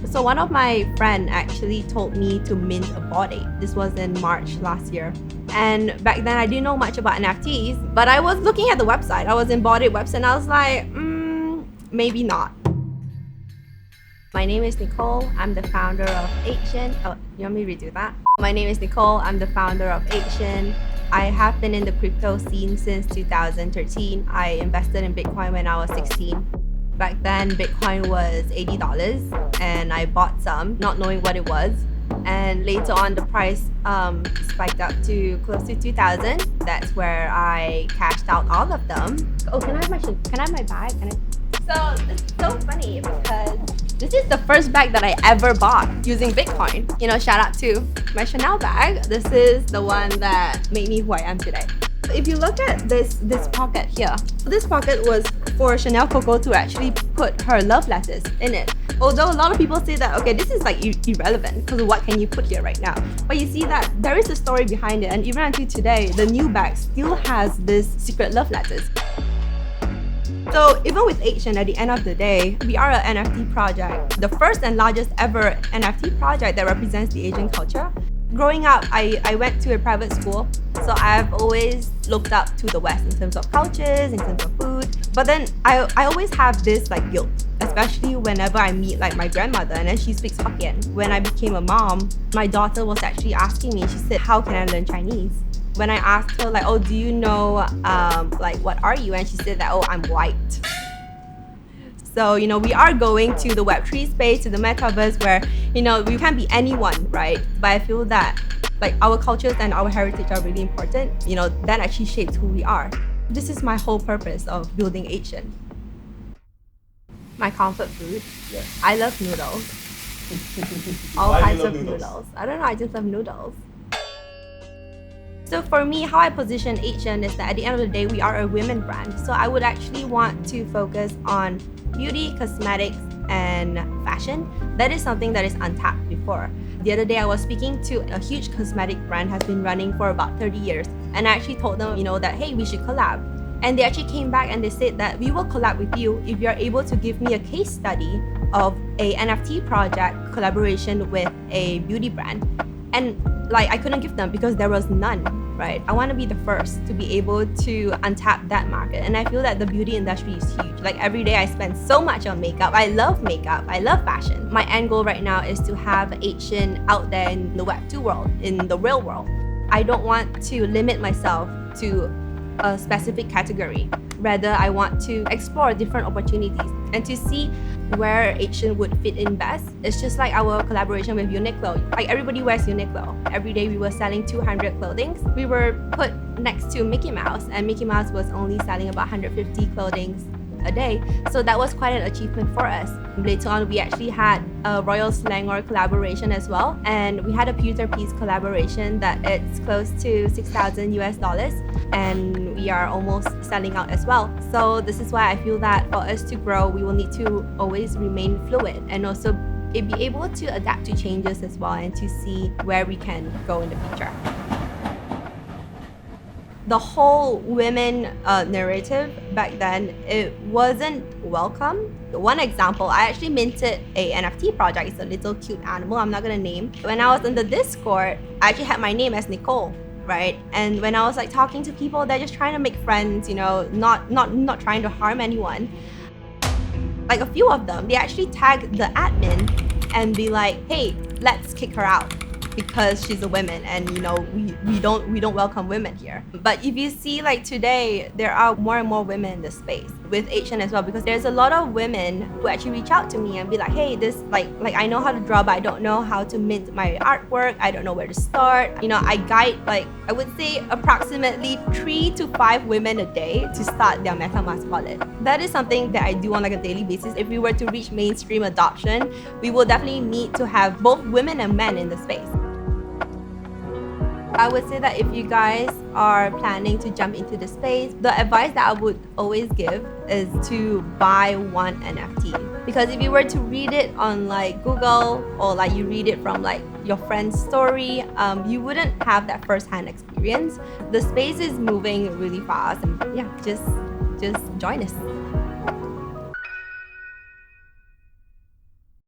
So one of my friend actually told me to mint a Bored Ape. This was in March last year. And back then I didn't know much about NFTs, but I was looking at the website. I was in Bored Ape website and I was like, maybe not. My name is Nicole. I'm the founder of Action. Oh, you want me to redo that? My name is Nicole. I'm the founder of Action. I have been in the crypto scene since 2013. I invested in Bitcoin when I was 16. Back then, Bitcoin was $80 and I bought some, not knowing what it was. And later on, the price spiked up to close to 2,000. That's where I cashed out all of them. Oh, can I have my bag? So it's so funny because this is the first bag that I ever bought using Bitcoin. You know, shout out to my Chanel bag. This is the one that made me who I am today. If you look at this pocket here, this pocket was for Chanel Coco to actually put her love letters in it. Although a lot of people say that, okay, this is like irrelevant because what can you put here right now? But you see that there is a story behind it, and even until today, the new bag still has this secret love letters. So even with Action, at the end of the day, we are an NFT project, the first and largest ever NFT project that represents the Asian culture. Growing up, I went to a private school, so I've always looked up to the West in terms of cultures, in terms of food. But then I always have this like guilt, especially whenever I meet like my grandmother and then she speaks Hokkien. When I became a mom, my daughter was actually asking me, she said, how can I learn Chinese? When I asked her like, oh, do you know like what are you? And she said that, oh, I'm white. So, you know, we are going to the Web3 space, to the metaverse where, you know, we can be anyone, right? But I feel that like our cultures and our heritage are really important. You know, that actually shapes who we are. This is my whole purpose of building Action. My comfort food. Yes. I love noodles. All kinds of noodles. I don't know, I just love noodles. So for me, how I position Action is that at the end of the day, we are a women brand. So I would actually want to focus on beauty, cosmetics, and fashion. That is something that is untapped before. The other day, I was speaking to a huge cosmetic brand, has been running for about 30 years. And I actually told them, you know, that, hey, we should collab. And they actually came back and they said that we will collab with you if you're able to give me a case study of a NFT project collaboration with a beauty brand. And like, I couldn't give them because there was none, right? I want to be the first to be able to untap that market. And I feel that the beauty industry is huge. Like every day I spend so much on makeup. I love makeup. I love fashion. My end goal right now is to have Action out there in the Web2 world, in the real world. I don't want to limit myself to a specific category. Rather, I want to explore different opportunities and to see where Action would fit in best. It's just like our collaboration with Uniqlo. Like everybody wears Uniqlo. Every day we were selling 200 clothings. We were put next to Mickey Mouse, and Mickey Mouse was only selling about 150 clothings a day. So that was quite an achievement for us. Later on, we actually had a Royal Selangor collaboration as well. And we had a pewter piece collaboration that it's close to $6,000. And we are almost selling out as well. So this is why I feel that for us to grow, we will need to always remain fluid and also be able to adapt to changes as well and to see where we can go in the future. The whole women narrative back then, it wasn't welcome. One example, I actually minted a NFT project. It's a little cute animal I'm not gonna name. When I was in the Discord, I actually had my name as Nicole, right? And when I was like talking to people, they're just trying to make friends, you know, not trying to harm anyone. Like a few of them, they actually tagged the admin and be like, hey, let's kick her out because she's a woman and you know we don't welcome women here. But if you see like today, there are more and more women in this space with Action as well, because there's a lot of women who actually reach out to me and be like, hey, this like I know how to draw, but I don't know how to mint my artwork. I don't know where to start. You know, I guide like I would say approximately 3 to 5 women a day to start their MetaMask wallet. That is something that I do on like a daily basis. If we were to reach mainstream adoption, we will definitely need to have both women and men in the space. I would say that if you guys are planning to jump into the space, the advice that I would always give is to buy one NFT. Because if you were to read it on like Google or like you read it from like your friend's story, you wouldn't have that first-hand experience. The space is moving really fast, and yeah, just join us.